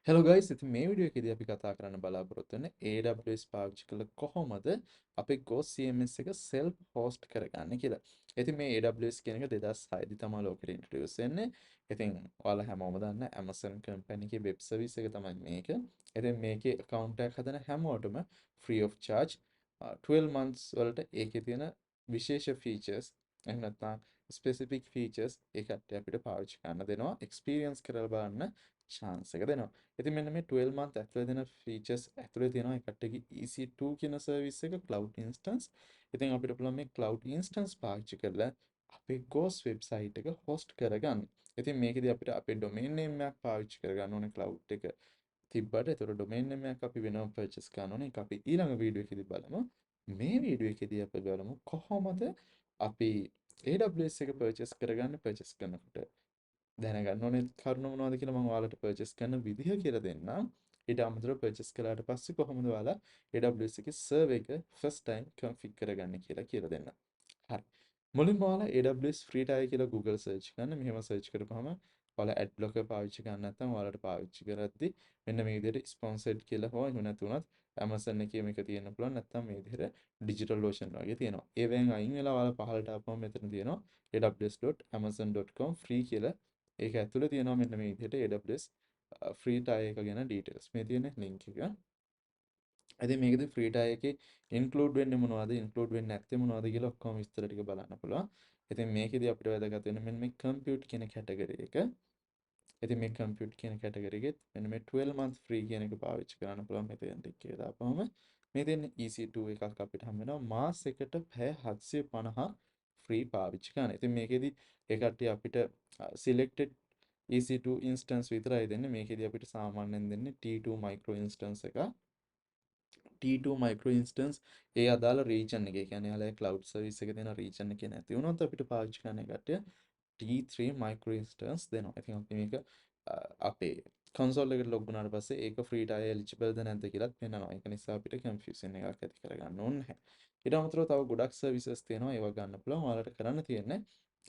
Hello guys, ඉතින් මේ video එකේදී අපි කතා කරන්න බලාපොරොත්තු වෙන්නේ AWS පාවිච්චි කරලා කොහොමද අපේ Go CMS එක self host කරගන්නේ කියලා. ඉතින් මේ AWS කියන එක 2006 දී තමයි ලෝකෙට introduce වෙන්නේ. ඉතින් ඔයාලා හැමෝම දන්න Amazon company එකේ web service එක තමයි මේක. ඉතින් මේකේ account එකක් හදන හැමෝටම free of charge 12 months වලට ඒකේ තියෙන විශේෂ features එහෙම නැත්නම් specific features ඒකට අපිට පාවිච්චි කරන්න දෙනවා. experience කරලා බලන්න chance එක දෙනවා. ඉතින් මෙන්න මේ 12 month ඇතුලේ දෙන features ඇතුලේ තියෙනවා එකටගේ EC2 කියන service එක cloud instance. ඉතින් අපිට පුළුවන් මේ cloud instance පාවිච්චි කරලා අපේ Ghost website එක host කරගන්න. ඉතින් මේකෙදි අපිට අපේ domain name එකක් පාවිච්චි කරගන්න ඕනේ cloud එක තිබ්බට. ඒතර domain name එකක් අපි වෙනම purchase කරන්න ඕනේ. ඒක අපි ඊළඟ වීඩියෝ එකේදී බලමු. මේ වීඩියෝ එකේදී අපි බලමු කොහොමද අපි AWS එක purchase කරනකොට දැනගන්න ඕනේ කරුණු මොනවද කියලා මම ඔයාලට පර්චේස් කරන විදිහ කියලා දෙන්නම්. ඊට අමතරව පර්චේස් කළාට පස්සේ කොහොමද ඔයාලා AWS එකේ සර්වර් එක first time config කරගන්නේ කියලා දෙන්නම්. හරි. මුලින්ම ඔයාලා AWS free tier කියලා Google search කරන්න. මෙහෙම search කරපුවම ඔයාලා ad blocker පාවිච්චි කරන්න නැත්නම් ඔයාලට පාවිච්චි කරද්දි මෙන්න මේ විදිහට sponsored කියලා හෝ එහෙම නැතුණත් Amazon එකේ මේක තියෙන්න පුළුවන් නැත්නම් මේ විදිහට digital ocean වගේ තියෙනවා. ඒවෙන් අයින් වෙලා ඔයාලා පහළට ආපුවම මෙතන තියෙනවා aws.amazon.com free කියලා. ඒක ඇතුලේ තියෙනවා මෙන්න මේ විදිහට AWS free tier එක ගැන details. මේ තියෙන link එක. ඉතින් මේකෙදි free tier එකේ include වෙන්නේ මොනවද include වෙන්නේ නැත්තේ මොනවද කියලා ඔක්කොම විස්තර ටික බලන්න පුළුවන්. ඉතින් මේකෙදි අපිට වැදගත් වෙන්නේ මෙන්න මේ compute කියන category එක. ඉතින් මේ compute කියන category එකෙත් මෙන්න මේ 12 month free කියන එක පාවිච්චි කරන්න පුළුවන් මෙතෙන් ටික කියලා දාපුවම මේ තියෙන EC2 එකක් අපිට හම් වෙනවා මාස් එකට පැය 750 free පාවිච්චි කරන්න. ඉතින් මේකෙදි ඒ කට්ටිය අපිට selected EC2 instance විතරයි දෙන්නේ. මේකෙදි අපිට සාමාන්‍යයෙන් දෙන්නේ T2 micro instance එක. T2 micro instance ඒ අදාළ region එකේ කියන්නේ යාලේ cloud service එකේ තියෙන region එකේ නැති වුණොත් අපිට පාවිච්චි කරන්න කට්ටිය T3 micro instance දෙනවා. ඉතින් අපි මේක අපේ console එකට log වුණාට පස්සේ ඒක free tier eligible ද නැද්ද කියලාත් පෙන්නනවා. ඒක නිසා අපිට confusion එකක් ඇති කරගන්න ඕනේ නැහැ. ඊට අමතරව තව ගොඩක් services තියෙනවා. ඒවා ගන්න පුළුවන්. ඔයාලට කරන්න තියෙන්නේ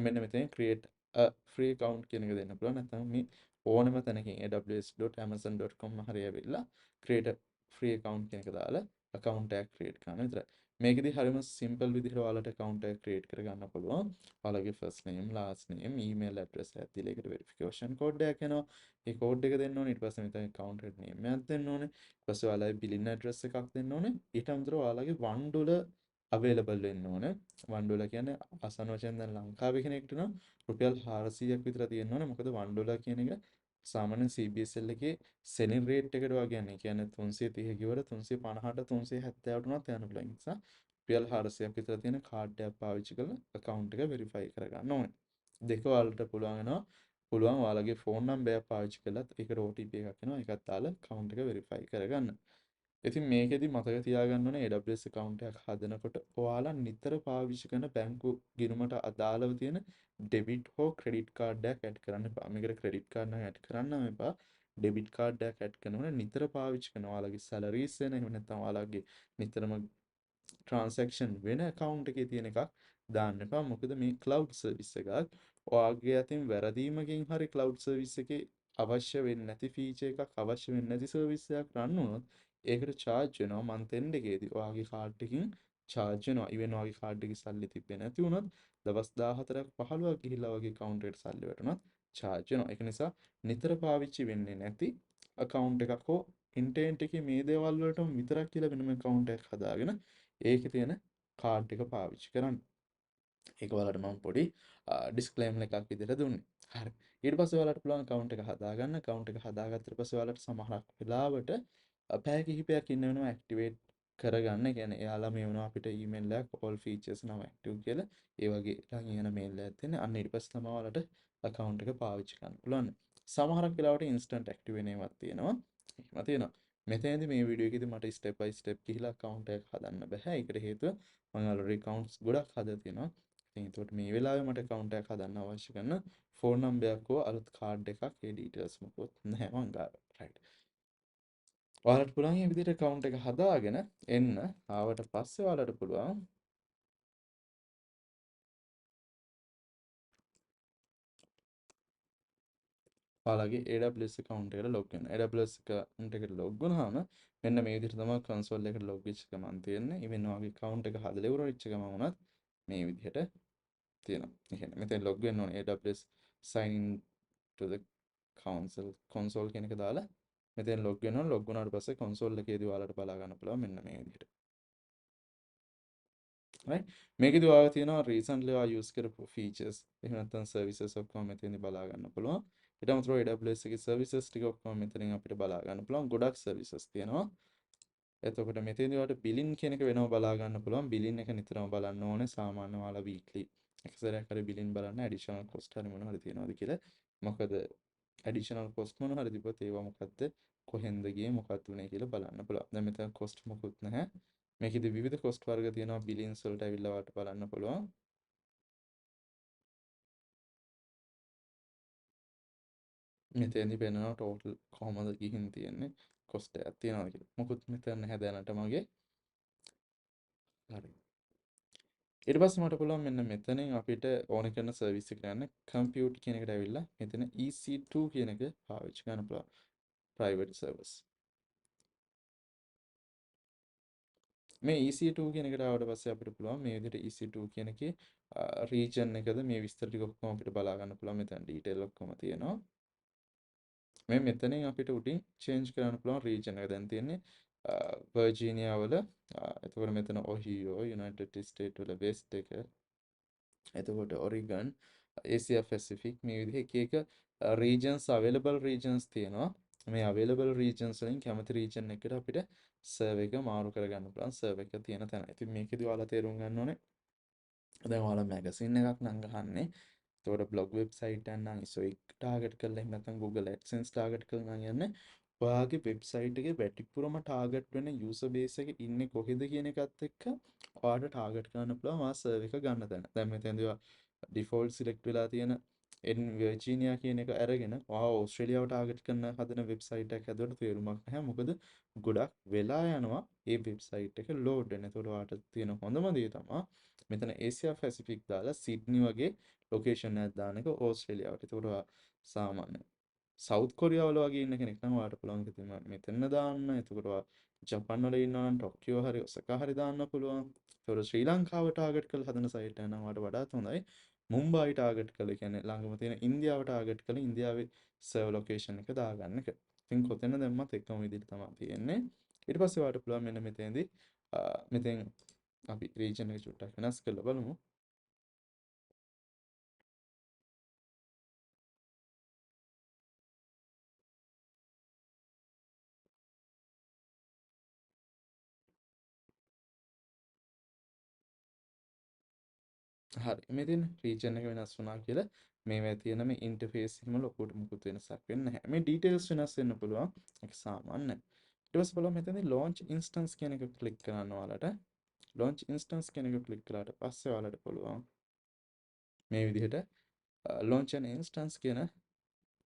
මෙන්න මෙතන create a free account කියන එක දෙන්න පුළුවන්. නැත්නම් මේ ඕනම තැනකින් aws.amazon.com හරි ඇවිල්ලා create a free account කියන එක දාලා account එකක් create කරන්න විතරයි. මේකෙදි හරිම simple විදිහට ඔයාලට account එකක් create කරගන්න පුළුවන්. ඔයාලගේ first name, last name, email address එකක් දීලා ඒකට verification code එකක් එනවා. ඒ code එක දෙන්න ඕනේ. ඊට පස්සේ මෙතන account name එකක් දෙන්න ඕනේ. ඊට පස්සේ ඔයාලගේ billing address එකක් දෙන්න ඕනේ. ඊට අමතරව ඔයාලගේ $1 available වෙන්න ඕනේ. $1 කියන්නේ ආසන්න වශයෙන් දැන් ලංකාවේ කෙනෙක්ට නම් රුපියල් 400ක් විතර තියෙන්න ඕනේ. මොකද $1 කියන එක සාමාන්‍ය CBSL එකේ selling rate එකට වගේ යන්නේ. කියන්නේ 330 කිව්වට 350ට 370ට උනත් යන්න පුළුවන්. ඒ නිසා රුපියල් 400ක් විතර තියෙන කාඩ් එකක් පාවිච්චි කරලා account එක verify කරගන්න ඕනේ. දෙක ඔයාලට පුළුවන් වෙනවා. පුළුවන් ඔයාලගේ phone number එක පාවිච්චි කරලත් ඒකට OTP එකක් එනවා. ඒකත් දාලා account එක verify කරගන්න. ඉතින් මේකෙදි මතක තියාගන්න ඕනේ AWS account එකක් හදනකොට ඔයාලා නිතර පාවිච්චි කරන බැංකු ගිණුමට අදාළව තියෙන debit හෝ credit card එකක් add කරන්න එපා. මේකට credit card නම් add කරන්නම එපා. debit card එකක් add කරනකොට නිතර පාවිච්චි කරන ඔයාලගේ salaries වෙන එහෙම නැත්නම් ඔයාලගේ නිතරම transaction වෙන account එකේ තියෙන එකක් දාන්න එපා. මොකද මේ cloud service එකක් ඔයාගේ අතින් වැරදීමකින් හරි cloud service එකේ අවශ්‍ය වෙන්නේ නැති feature එකක් අවශ්‍ය වෙන්නේ නැති service එකක් run වුණොත් ඒකට charge වෙනවා month end එකේදී. ඔයාගේ card එකකින් charge වෙනවා. even ඔයාගේ card එකේ සල්ලි තිබ්බේ නැති වුණොත් දවස් 14ක් 15ක් ගිහිල්ලා ඔයාගේ account එකට සල්ලි වැටුණත් charge වෙනවා. ඒක නිසා නිතර පාවිච්චි වෙන්නේ නැති account එකක් හෝ internet එකේ මේ දේවල් වලටම විතරක් කියලා වෙනම account එකක් හදාගෙන ඒකේ තියෙන card එක පාවිච්චි කරන්න. ඒක ඔයාලට මම පොඩි disclaimer එකක් විදිහට දුන්නේ. හරි. ඊට පස්සේ ඔයාලට පුළුවන් account එක හදාගන්න. account එක හදාගත්තට පස්සේ ඔයාලට සමහරක් වෙලාවට පැය කිහිපයක් ඉන්න වෙනවා activate කරගන්න. ඒ කියන්නේ එයාලා මේ වෙනවා අපිට email එකක් all features නම් active කියලා. ඒ වගේ ළඟ යන mail එකක් දෙන්නේ. අන්න ඊට පස්සේ තමයි ඔයාලට account එක පාවිච්චි කරන්න පුළුවන්. සමහරක් වෙලාවට instant active වෙන ඒවාත් තියෙනවා. එහෙම තියෙනවා. මෙතනදී මේ වීඩියෝ එකේදී මට step by step ගිහිලා account එකක් හදන්න බෑ. ඒකට හේතුව මම already accounts ගොඩක් හදලා තියෙනවා. ඉතින් ඒකට මේ වෙලාවේ මට account එකක් හදන්න අවශ්‍ය කරන phone number එකක් හෝ අලුත් card එකක් ඒ details මොකොත් නැහැ මං ගාව. right. ඔයාලට පුළුවන් මේ විදිහට account එක හදාගෙන එන්න. ආවට පස්සේ ඔයාලට පුළුවන් ඔයාලගේ AWS account එකට log වෙන්න. AWS account එකට log වුණාම මෙන්න මේ විදිහට තමයි console එකට log වෙච්ච ගමන් තියෙන්නේ. even ඔයාගේ account එක හදලා ඉවර වෙච්ච ගමන් වුණත් මේ විදිහට තියෙනවා. ඒ කියන්නේ මෙතන log වෙන්න ඕනේ AWS sign in to the console කියන එක දාලා මෙතෙන් log වෙනවා. log වුණාට පස්සේ console එකේදී ඔයාලට බලා ගන්න පුළුවන් මෙන්න මේ විදිහට. right මේකෙදි ඔයාලා තියෙනවා recently ඔයා use කරපු features එහෙම නැත්නම් services ඔක්කොම මෙතනදී බලා ගන්න පුළුවන්. ඊට අමතරව AWS එකේ services ටික ඔක්කොම මෙතනින් අපිට බලා ගන්න පුළුවන්. ගොඩක් services තියෙනවා. එතකොට මෙතනදී ඔයාලට billing කියන එක වෙනම බලා ගන්න පුළුවන්. billing එක නිතරම බලන්න ඕනේ. සාමාන්‍ය ඔයාලා weekly එක සැරයක් හරි billing බලන්න additional cost හරි මොනවා හරි තියෙනවද කියලා. මොකද additional cost මොනවා හරි තිබ්බොත් ඒවා මොකද්ද කොහෙන්ද ගියේ මොකක්ද උනේ කියලා බලන්න පුළුවන්. දැන් මෙතන cost මොකුත් නැහැ. මේකෙදි විවිධ cost වර්ග තියෙනවා. billings වලට ඇවිල්ලා ඔයාලට බලන්න පුළුවන්. මෙතෙන්දි පෙන්නනවා total කොහමද ගිහින් තියෙන්නේ cost එකක් තියනවාද කියලා. මොකුත් මෙතන නැහැ දැනට මගේ. හරි. ඊට පස්සේ මට පුළුවන් මෙන්න මෙතනින් අපිට ඕන කරන සර්විස් එකට යන්න compute කියන එකට ඇවිල්ලා මෙතන EC2 කියන එක පාවිච්චි කරන්න පුළුවන්. private service. මේ EC2 කියන එකට ආවට පස්සේ අපිට පුළුවන් මේ විදිහට EC2 කියන එකේ region එකද මේ විස්තර ටික ඔක්කොම අපිට බලා ගන්න පුළුවන්. මෙතන detail ඔක්කොම තියෙනවා. මේ මෙතනින් අපිට උඩින් change කරන්න පුළුවන් region එක. දැන් තියෙන්නේ වර්ජීනියා වල එතකොට මෙතන ඔහියෝ United States වල west එක එතකොට ඔරිගන් Asia Pacific මේ විදිහ එක එක regions available regions තියෙනවා. මේ available regions වලින් කැමති region එකට අපිට server එක මාරු කරගන්න පුළුවන් server එක තියෙන තැන. ඉතින් මේකෙදි ඔයාලා තේරුම් ගන්න ඕනේ දැන් ඔයාලා magazine එකක් නම් ගහන්නේ. එතකොට blog website එකක් නම් ISO එක target කරලා එහෙම නැත්නම් Google AdSense target කරලා නම් යන්නේ. ඔයාගේ website එකේ වැඩිපුරම target වෙන user base එක ඉන්නේ කොහෙද කියන එකත් එක්ක ඔයාලට target කරන්න පුළුවන් ඔයා server එක ගන්න තැන. දැන් මෙතනදී ඔයා default select වෙලා තියෙන Virginia කියන එක අරගෙන ඔයා ඕස්ට්‍රේලියාව target කරන හදන website එකක් හැදුවට තේරුමක් නැහැ. මොකද ගොඩක් වෙලා යනවා මේ website එක load වෙන්න. ඒතකොට ඔයාලට තියෙන හොඳම දේ තමයි මෙතන Asia Pacific දාලා Sydney වගේ location එකක් දාන එක ඕස්ට්‍රේලියාවට. ඒතකොට ඔයා සාමාන්‍ය සවුත් කොරියාව වල වගේ ඉන්න කෙනෙක් නම් ඔයාලට පුළුවන් ඉතින් මෙතන දාන්න. එතකොට ඔයා ජපාන් වල ඉන්නවා නම් ටොකියෝ හරි ඔසකා හරි දාන්න පුළුවන්. ඒතකොට ශ්‍රී ලංකාව ටාගට් කරලා හදන සයිට් එක නම් ඔයාලට වඩාත් හොඳයි. මුම්බායි ටාගට් කරලා කියන්නේ ළඟම තියෙන ඉන්දියාව ටාගට් කරලා ඉන්දියාවේ සර්වර් ලොකේෂන් එක දාගන්න එක. ඉතින් කොතැන දැම්මත් එකම විදිහට තමයි තියෙන්නේ. ඊට පස්සේ ඔයාලට පුළුවන් මෙන්න මෙතෙන්දී මෙතෙන් අපි රීජන් එක චුට්ටක් වෙනස් කරලා බලමු. හරි. මෙතන රීජන් එක වෙනස් වුණා කියලා මේවා තියෙන මේ ඉන්ටර්ෆේස් එකම ලොකුට මුකුත් වෙනසක් වෙන්නේ නැහැ. මේ ඩීටේල්ස් වෙනස් වෙන්න පුළුවන්. ඒක සාමාන්‍යයි. ඊට පස්සේ බලමු මෙතනදී launch instance කියන එක ක්ලික් කරන්න ඔයාලට. launch instance කියන එක ක්ලික් කළාට පස්සේ ඔයාලට පුළුවන් මේ විදිහට launch an instance කියන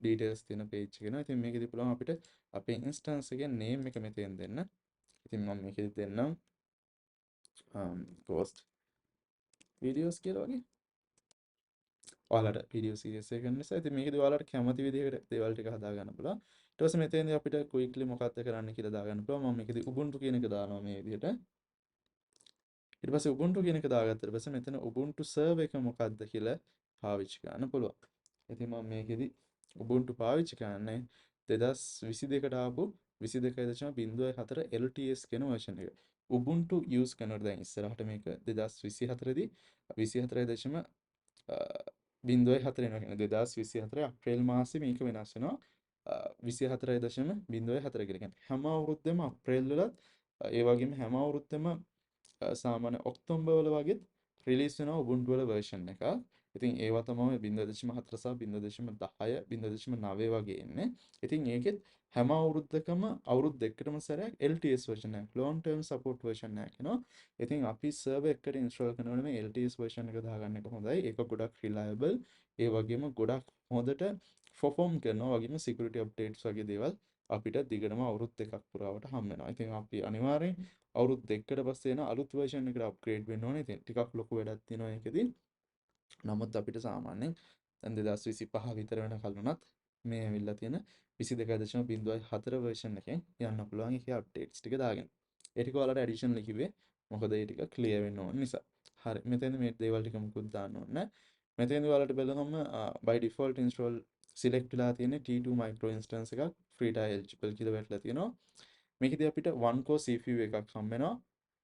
details තියෙන page එක එනවා. ඉතින් මේකෙදි පුළුවන් අපිට අපේ instance එකේ name එක මෙතෙන් දෙන්න. ඉතින් මම මේකෙදි දෙන්නම් ghost videos කියලා වගේ. ඔයාලට video series එක ගන්න නිසා ඉතින් මේකෙදි ඔයාලට කැමති විදිහකට දේවල් ටික හදා ගන්න පුළුවන්. ඊට පස්සේ මෙතෙන්දී අපිට quickly මොකක්ද කරන්න කියලා දාගන්න පුළුවන්. මම මේකෙදි ubuntu කියන එක දානවා මේ විදිහට. ඊට පස්සේ ubuntu කියන එක දාගත්තට පස්සේ මෙතන ubuntu server එක මොකක්ද කියලා පාවිච්චි කරන්න පුළුවන්. ඉතින් මම මේකෙදි ubuntu පාවිච්චි කරන්නේ 2022ට ආපු 22.04 LTS කියන version එක. ubuntu use කරනකොට දැන් ඉස්සරහට මේක 2024 දී 24.04 එනවා කියන්නේ 2024 අප්‍රේල් මාසේ මේක වෙනස් වෙනවා 24.04 කියලා කියන්නේ හැම අවුරුද්දෙම අප්‍රේල් වලත් ඒ වගේම හැම අවුරුද්දෙම සාමාන්‍ය ඔක්තෝබර් වල වගේත් රිලීස් වෙනවා Ubuntu වල version එකක්. ඉතින් ඒවා තමයි 0.4 සහ 0.10 0.9 වගේ එන්නේ. ඉතින් ඒකෙත් හැම අවුරුද්දකම අවුරුදු දෙකකටම සැරයක් LTS version එකක් long term support version එකක් එනවා. ඉතින් අපි server එකට install කරනකොට මේ LTS version එක දාගන්න එක හොඳයි. ඒක ගොඩක් reliable. ඒ වගේම ගොඩක් හොඳට perform කරනවා. වගේම security updates වගේ දේවල් අපිට දිගටම අවුරුදු දෙකක් පුරාවට හම් වෙනවා. ඉතින් අපි අනිවාර්යෙන් අවුරුදු දෙකකට පස්සේ එන අලුත් version එකට අප්ග්‍රේඩ් වෙන්න ඕනේ. ඉතින් ටිකක් ලොකු වැඩක් තියෙනවා ඒකෙදි. නමුත් අපිට සාමාන්‍යයෙන් දැන් 2025 විතර වෙනකල් වුණත් මේ ඇවිල්ලා තියෙන 22.04 version එකෙන් යන්න පුළුවන් ඒකේ updates ටික දාගෙන. ඒ ටික ඔයාලට additional කිව්වේ මොකද ඒ ටික clear වෙන්න ඕන නිසා. හරි. මෙතෙන්ද මේ දේවල් ටික මුකුත් දාන්න ඕනේ නැහැ. මෙතෙන්ද ඔයාලට බලනම by default install select වෙලා තියෙන T2 micro instance එකක් free tile eligible කියලා වැටලා තියෙනවා. මේකෙදී අපිට 1 core CPU එකක් හම්බ වෙනවා.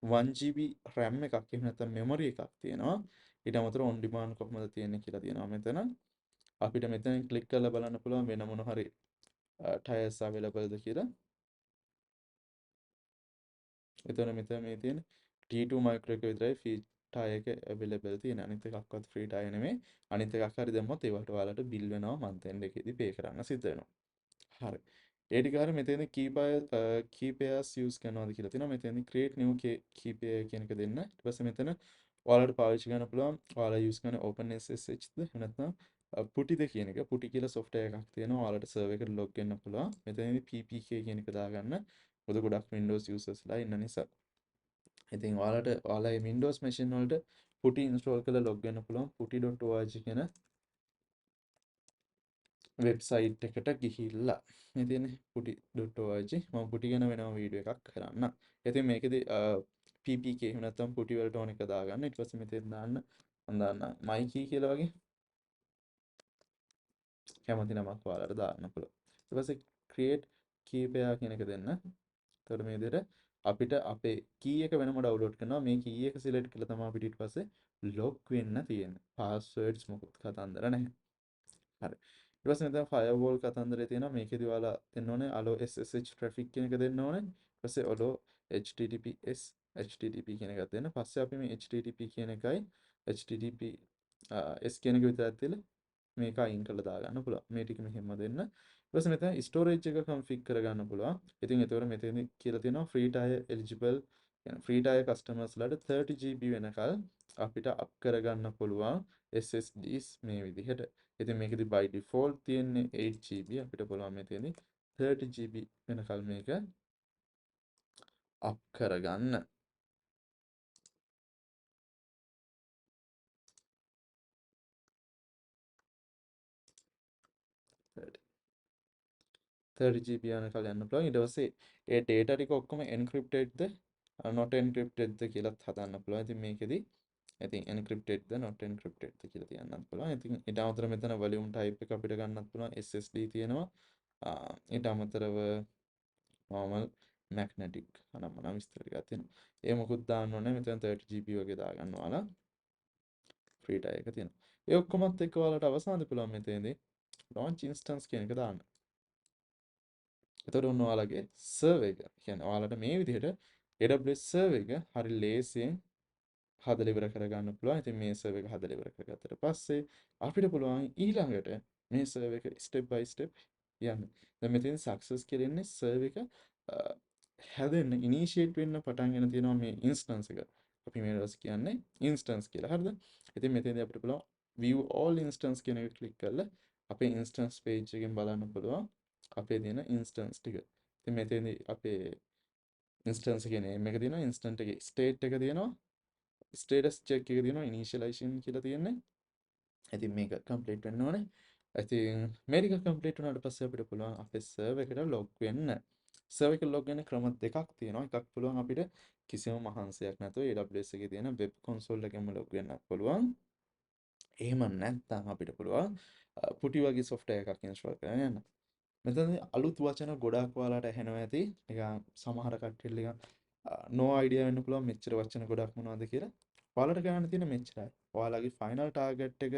1GB RAM එකක් එහෙම නැත්නම් memory එකක් තියෙනවා. ඊට අමතරව on demand කොහොමද තියෙන්නේ කියලා තියෙනවා මෙතන. අපිට මෙතන ක්ලික් කරලා බලන්න පුළුවන් වෙන මොන හරි tires available ද කියලා. එතන මෙතන මේ තියෙන T2 micro එක විතරයි free tire එක available තියෙන. අනිත් එකක්වත් free tire නෙමෙයි. අනිත් එකක් හරි දැම්මොත් ඒවට ඔයාලට bill වෙනවා month end එකේදී pay කරන්න සිද්ධ වෙනවා. හරි. ඒ ටික හරිය මෙතනදී key pairs use කරනවාද කියලා තියෙනවා. මෙතනදී create new key pair කියන එක දෙන්න. ඊට පස්සේ මෙතන ඔයාලට පාවිච්චි කරන්න පුළුවන් ඔයාලා use කරන OpenSSHද එහෙම නැත්නම් පුටිද කියන එක. පුටි කියලා software එකක් තියෙනවා. ඔයාලට server එකට log වෙන්න පුළුවන්. මෙතනදී PPK කියන එක දාගන්න. මොකද ගොඩක් Windows usersලා ඉන්න නිසා. ඉතින් ඔයාලගේ Windows machine වලට පුටි install කරලා log වෙන්න පුළුවන්. puti.org කියන වෙබ්සයිට් එකට ගිහිල්ලා මේ තියෙන්නේ puti.org මම පුටි ගැන වෙනම වීඩියෝ එකක් කරන්න. ඉතින් මේකෙදි PPK එහෙම නැත්නම් පුටි වලට ඕන එක දාගන්න. ඊට පස්සේ මෙතෙන් දාන්න මම දාන්න my key කියලා වගේ කැමති නමක් ඔයාලට දාන්න පුළුවන්. ඊට පස්සේ create key pair කියන එක දෙන්න. එතකොට මේ විදිහට අපිට අපේ key එක වෙනම download කරනවා. මේ key එක select කළා තමයි අපිට ඊට පස්සේ log වෙන්න තියෙන්නේ. passwords මොකුත් කතන්දර නැහැ. හරි. ඊට පස්සේ මෙතන firewall කතන්දරේ තියෙනවා. මේකෙදි ඔයාලා දෙන්න ඕනේ allow SSH traffic කියන එක දෙන්න ඕනේ. ඊට පස්සේ allow HTTPS HTTP කියන එකක් දෙන්න. පස්සේ අපි මේ HTTP කියන එකයි HTTP S කියන එක විතරක් තියලා මේක අයින් කරලා දාගන්න පුළුවන්. මේ ටික මෙහෙම දෙන්න. ඊට පස්සේ මෙතන storage එක config කරගන්න පුළුවන්. ඉතින් ඒතකොට මෙතන කියලා තියෙනවා free tier eligible يعني free tier customers ලාට 30GB වෙනකල් අපිට up කරගන්න පුළුවන් SSDs මේ විදිහට. ඉතින් මේකෙදි by default තියෙන්නේ 8GB අපිට පුළුවන් මෙතනදී 30GB වෙනකල් මේක up කරගන්න. 30GB යනකල් යන්න පුළුවන්. ඊට පස්සේ ඒ data ටික ඔක්කොම encryptedද not encryptedද කියලාත් හදන්න පුළුවන්. ඉතින් මේකෙදි ඉතින් encryptedද not encryptedද කියලා තියන්නත් පුළුවන්. ඉතින් ඊට අමතරව මෙතන volume type එක අපිට ගන්නත් පුළුවන්. SSD තියෙනවා. ඊට අමතරව normal magnetic අනම්මනම් විස්තර ටිකක් තියෙනවා. ඒ මොකුත් දාන්න ඕනේ. මෙතන 30GB වගේ දාගන්න ඔයාලා. free type එක තියෙනවා. ඒ ඔක්කොමත් එක්ක ඔයාලට අවසානයේ පුළුවන් මෙතනදී launch instance කියන එක දාන්න. එතකොට ඔන්න ඔයාලගේ සර්වර් එක. කියන්නේ ඔයාලට මේ විදිහට AWS සර්වර් එක හරි ලේසියෙන් හදලා ඉවර කරගන්න පුළුවන්. ඉතින් මේ සර්වර් එක හදලා ඉවර කරගත්තට පස්සේ අපිට පුළුවන් ඊළඟට මේ සර්වර් එක step by step යන්න. දැන් මෙතන success කියලා ඉන්නේ සර්වර් එක හැදෙන්න initiate වෙන්න පටන් ගෙන තියෙනවා මේ instance එක. අපි මේ දවස් කියන්නේ instance කියලා. හරිද? ඉතින් මෙතනදී අපිට පුළුවන් view all instance කියන එක ක්ලික් කරලා අපේ instance page එකෙන් බලන්න පුළුවන් අපේ තියෙන instance ටික. ඉතින් මෙතනදී අපේ instance එකේ name එක තියෙනවා, instance එකේ state එක තියෙනවා, status check එක තියෙනවා, initialization කියලා තියෙන්නේ. ඉතින් මේක complete වෙන්න ඕනේ. ඉතින් මේක complete වුණාට පස්සේ අපිට පුළුවන් අපේ server එකට log වෙන්න. server එකට log වෙන්න ක්‍රම දෙකක් තියෙනවා. එකක් පුළුවන් අපිට කිසිම මහන්සියක් නැතුව AWS එකේ තියෙන web console එකෙන්ම log වෙන්නත් පුළුවන්. එහෙම නැත්නම් අපිට පුළුවන් පුටි වගේ software එකක් install කරගෙන යන්න. මෙතනදී අලුත් වචන ගොඩාක් ඔයාලට ඇහෙනවා ඇති. නිකන් සමහර කට්ටියට නිකන් no idea වෙන්න පුළුවන් මෙච්චර වචන ගොඩක් මොනවද කියලා. ඔයාලට කරන්න තියෙන මෙච්චරයි. ඔයාලගේ final target එක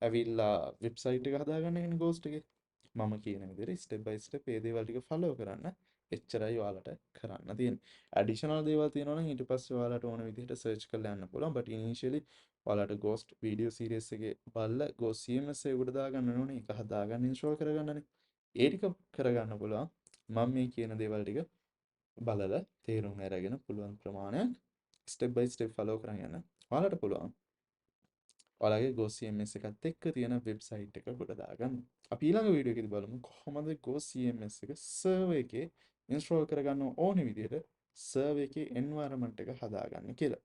ඇවිල්ලා වෙබ්සයිට් එක හදාගන්න එකනේ ghost එකේ. මම කියන විදිහට step by step මේ දේවල් ටික follow කරන්න. එච්චරයි ඔයාලට කරන්න තියෙන්නේ. additional දේවල් තියෙනවා නම් ඊට පස්සේ ඔයාලට ඕන විදිහට search කරලා යන්න පුළුවන්. but initially ඔයාලට ghost video series එකේ බලලා ghost CMS එක උඩ දාගන්න ඕනේ. ඒක හදාගන්න install කරගන්නනේ. ඒ ටික කරගන්න පුළුවන්. මම මේ කියන දේවල් ටික බලලා තේරුම් අරගෙන පුළුවන් ප්‍රමාණයක් step by step follow කරන් යන්න. ඔයාලට පුළුවන්. ඔයාලගේ Ghost CMS එකත් එක්ක තියෙන වෙබ්සයිට් එක ගොඩ දාගන්න. අපි ඊළඟ වීඩියෝ එකේදී බලමු කොහොමද Ghost CMS එක සර්වර් එකේ install කරගන්න ඕනේ විදිහට සර්වර් එකේ environment එක හදාගන්න කියලා.